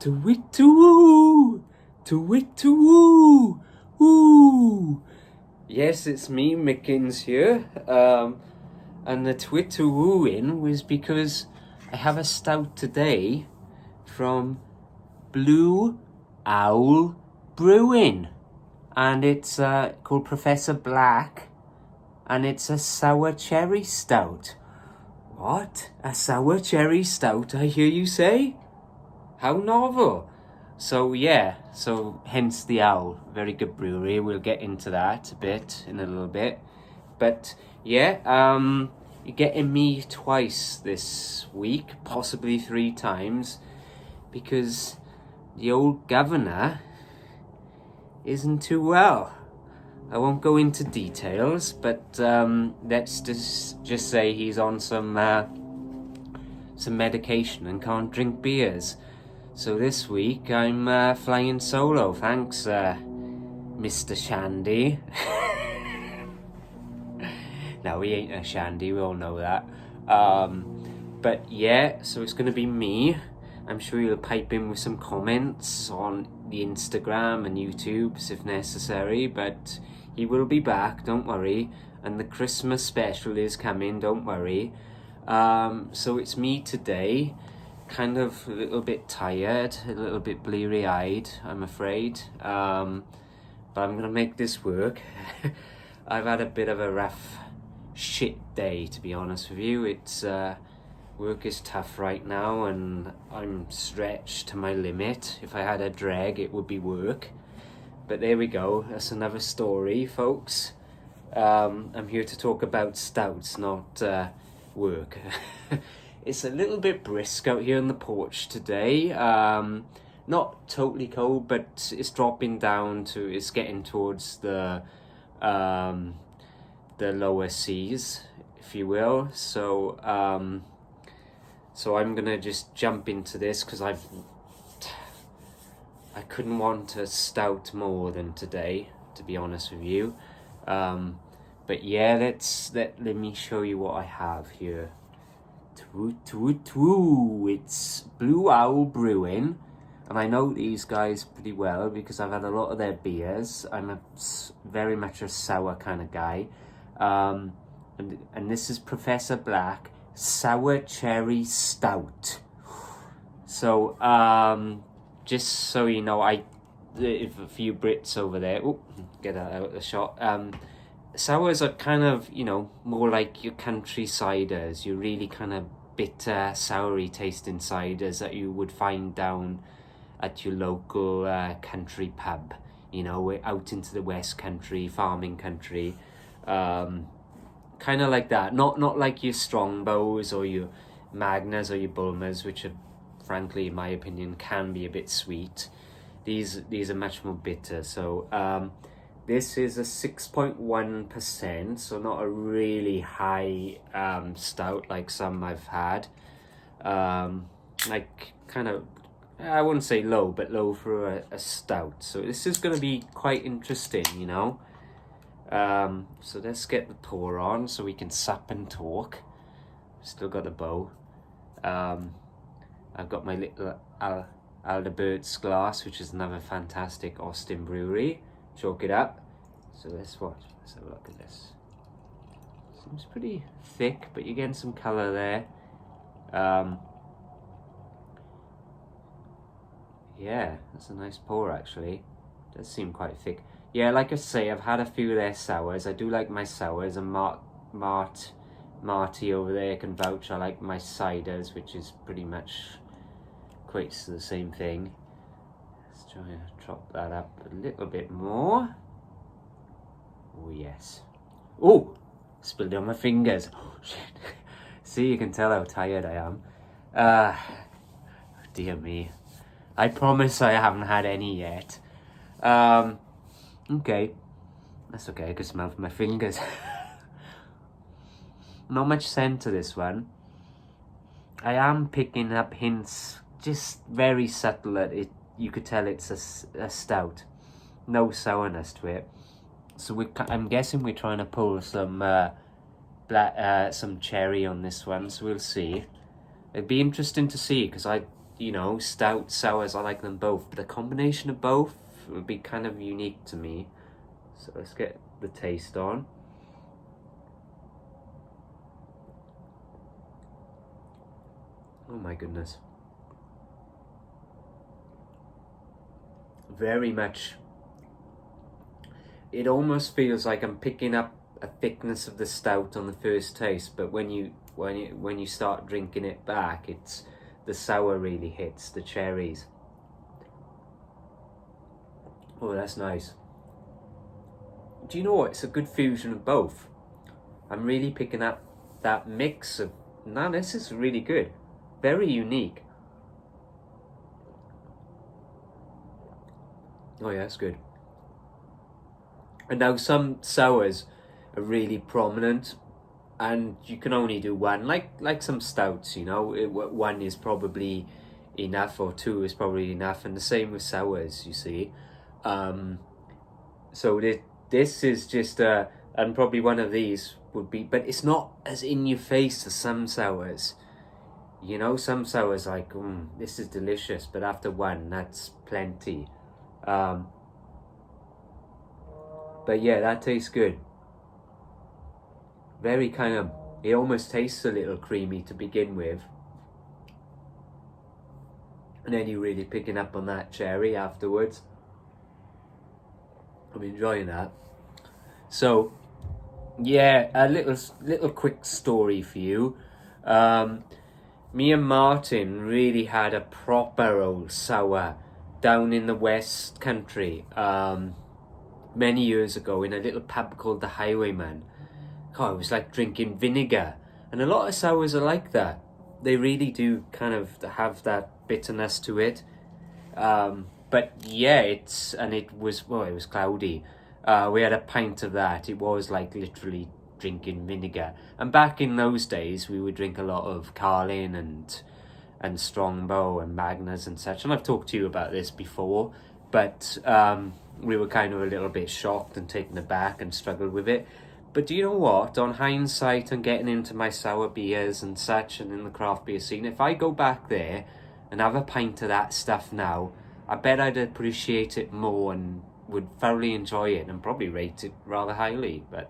To it to woo, to it to woo, woo. Yes, it's me, Mickens here. And the twit to wooing was because I have a stout today from Blue Owl Brewing, and it's called Professor Black, and it's a sour cherry stout. What? A sour cherry stout, I hear you say? How novel. So yeah, so hence the Owl. Very good brewery. We'll get into that a bit in a little bit. But yeah, you're getting me twice this week, possibly 3 times, because the old governor isn't too well. I won't go into details, but let's just say he's on some medication and can't drink beers. So this week I'm flying solo. Thanks, Mr. Shandy. No, he ain't a Shandy. We all know that. But yeah, so it's going to be me. I'm sure you'll pipe in with some comments on the Instagram and YouTubes if necessary, but he will be back, don't worry. And the Christmas special is coming, don't worry. So it's me today, kind of a little bit tired, a little bit bleary-eyed, I'm afraid. But I'm going to make this work. I've had a bit of a rough shit day, to be honest with you. It's work is tough right now, and I'm stretched to my limit. If I had a drag, it would be work. But there we go. That's another story, folks. I'm here to talk about stouts, not work. It's a little bit brisk out here on the porch today. Not totally cold, but it's dropping down to, it's getting towards the lower seas, if you will. So I'm gonna just jump into this because I couldn't want a stout more than today, to be honest with you. But yeah, let me show you what I have here. It's Blue Owl Brewing, and I know these guys pretty well because I've had a lot of their beers. I'm very much a sour kind of guy. And this is Professor Black Sour Cherry Stout. So just so you know, if a few Brits over there, get that out of the shot. Sours are kind of, more like your country ciders, your really kind of bitter, soury tasting ciders that you would find down at your local country pub, out into the West Country, farming country. Kind of like that, not like your Strongbows or your Magnas or your Bulmers, which are, frankly, in my opinion, can be a bit sweet. These are much more bitter. So this is a 6.1%, so not a really high stout like some I've had. Like kind of, I wouldn't say low, but low for a stout. So this is going to be quite interesting, So let's get the pour on so we can sup and talk. Still got the bow. I've got my little Alderbert's glass, which is another fantastic Austin brewery. Chalk it up. So let's have a look at this. Seems pretty thick, but you're getting some colour there. Yeah, that's a nice pour actually. Does seem quite thick. Yeah, like I say, I've had a few of their sours. I do like my sours, and Marty over there can vouch. I like my ciders, which is pretty much equates to the same thing. Let's try and chop that up a little bit more. Oh yes. Oh, spilled it on my fingers. Oh shit. See, you can tell how tired I am. Dear me. I promise I haven't had any yet. Okay. That's okay, I can smell from my fingers. Not much scent to this one. I am picking up hints, just very subtle that you could tell it's a stout. No sourness to it. So I'm guessing we're trying to pull some some cherry on this one, so we'll see. It'd be interesting to see, because I you know, stout, sours, I like them both, but a combination of both would be kind of unique to me. So let's get the taste on. Oh my goodness. Very much, it almost feels like I'm picking up a thickness of the stout on the first taste, but when you start drinking it back, it's the sour really hits, the cherries. Oh, that's nice. Do you know what? It's a good fusion of both. I'm really picking up that mix of, no, this is really good. Very unique. Oh yeah, that's good. And now some sours are really prominent, and you can only do one. Like some stouts, you know, one is probably enough, or two is probably enough, and the same with sours. You see, so this is just and probably one of these would be, but it's not as in your face as some sours. You know, some sours like, this is delicious, but after one, that's plenty. But yeah, that tastes good. Very kind of, it almost tastes a little creamy to begin with. And then you're really picking up on that cherry afterwards. I'm enjoying that. So, yeah, a little quick story for you. Me and Martin really had a proper old sour down in the West Country many years ago in a little pub called the Highwayman. God, it was like drinking vinegar. And a lot of sours are like that. They really do kind of have that bitterness to it. But yeah, it was cloudy. We had a pint of that. It was like literally drinking vinegar. And back in those days, we would drink a lot of Carlin and Strongbow and Magners and such. And I've talked to you about this before, but we were kind of a little bit shocked and taken aback and struggled with it. But do you know what? On hindsight and getting into my sour beers and such and in the craft beer scene, if I go back there and have a pint of that stuff now, I bet I'd appreciate it more and would thoroughly enjoy it and probably rate it rather highly. But,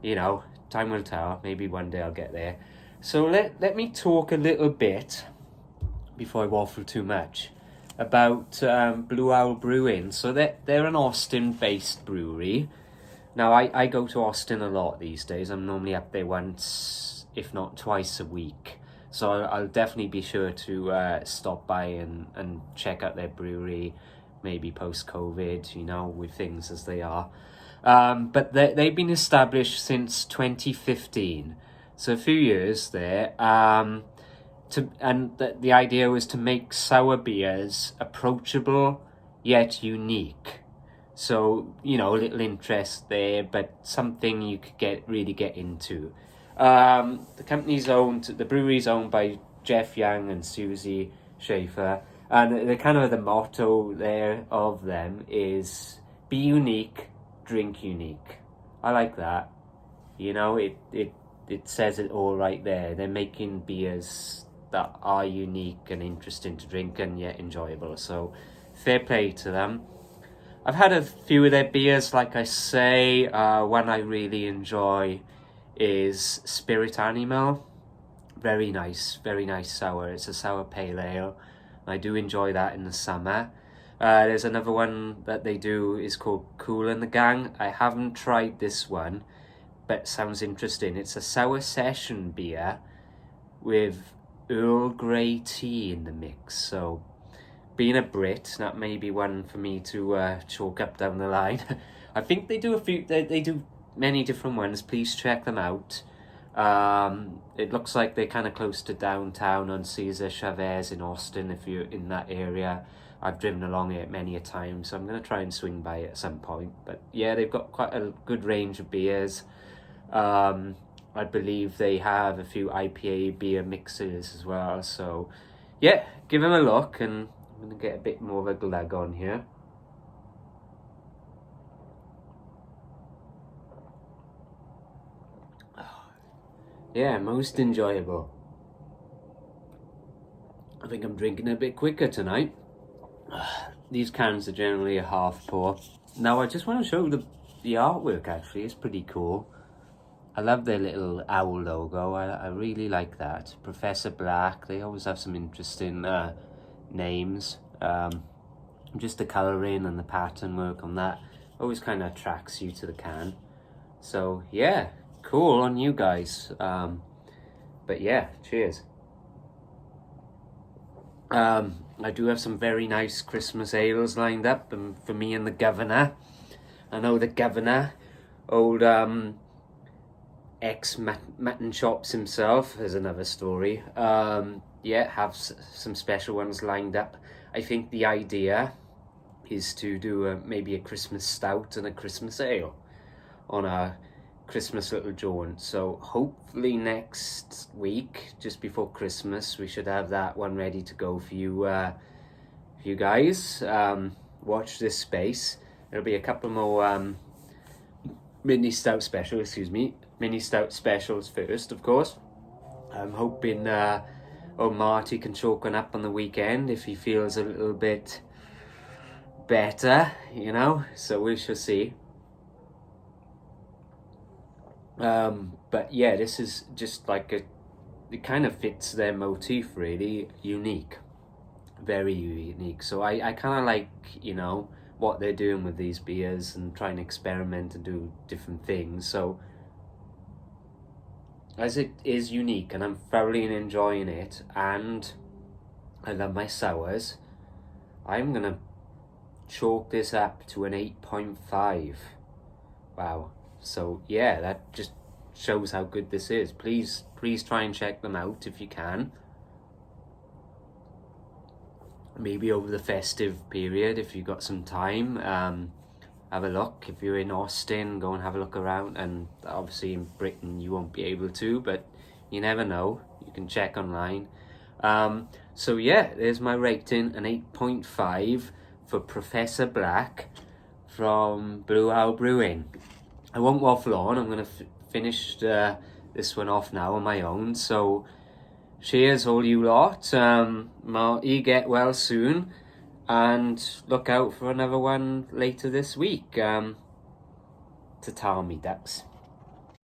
you know, time will tell. Maybe one day I'll get there. So let me talk a little bit, before I waffle too much, about Blue Owl Brewing. So they're an Austin-based brewery. Now, I go to Austin a lot these days. I'm normally up there once, if not twice a week. So I'll definitely be sure to stop by and check out their brewery, maybe post-COVID, you know, with things as they are. But they've been established since 2015. So a few years there. The idea was to make sour beers approachable yet unique. So, you know, a little interest there, but something you could really get into. The brewery's owned by Jeff Young and Susie Schaefer, and the motto there of them is be unique, drink unique. I like that. You know, it says it all right there. They're making beers that are unique and interesting to drink and yet enjoyable. So, fair play to them. I've had a few of their beers, like I say. One I really enjoy is Spirit Animal. Very nice sour. It's a sour pale ale. I do enjoy that in the summer. There's another one that they do is called Cool and the Gang. I haven't tried this one, but sounds interesting. It's a sour session beer with Earl Grey tea in the mix. So, being a Brit, that may be one for me to chalk up down the line. I think they do they do many different ones. Please check them out. It looks like they're kind of close to downtown on Cesar Chavez in Austin, if you're in that area. I've driven along it many a time, so I'm going to try and swing by it at some point. But yeah, they've got quite a good range of beers. I believe they have a few IPA beer mixes as well. So yeah, give them a look, and I'm going to get a bit more of a glug on here. Yeah, most enjoyable. I think I'm drinking a bit quicker tonight. These cans are generally a half pour. Now I just want to show the artwork. Actually, it's pretty cool. I love their little owl logo. I really like that. Professor Black. They always have some interesting names. Just the colouring and the pattern work on that always kind of attracts you to the can. So yeah, cool on you guys. But yeah, cheers. I do have some very nice Christmas ales lined up for me and the governor. I know the governor, old ex-mutton chops himself, is another story. Yeah, have some special ones lined up. I think the idea is to do maybe a Christmas stout and a Christmas ale on a Christmas little jaunt. So hopefully next week, just before Christmas, we should have that one ready to go for you guys. Watch this space. There'll be a couple more mini stout specials first, of course. I'm hoping Marty can chalk one up on the weekend if he feels a little bit better, you know, so we shall see. But yeah, this is just like it kind of fits their motif, really unique, very unique. So I kind of like, you know, what they're doing with these beers and trying to experiment and do different things. So as it is unique and I'm thoroughly enjoying it, and I love my sours, I'm gonna chalk this up to an 8.5. Wow. So yeah, that just shows how good this is. Please try and check them out if you can. Maybe over the festive period, if you've got some time, have a look. If you're in Austin, go and have a look around. And obviously in Britain you won't be able to, but you never know. You can check online. So yeah, there's my rating, an 8.5 for Professor Black from Blue Owl Brewing. I won't waffle on. I'm going to finish this one off now on my own. So cheers all you lot. Marty, get well soon. And look out for another one later this week. To tell me, ducks.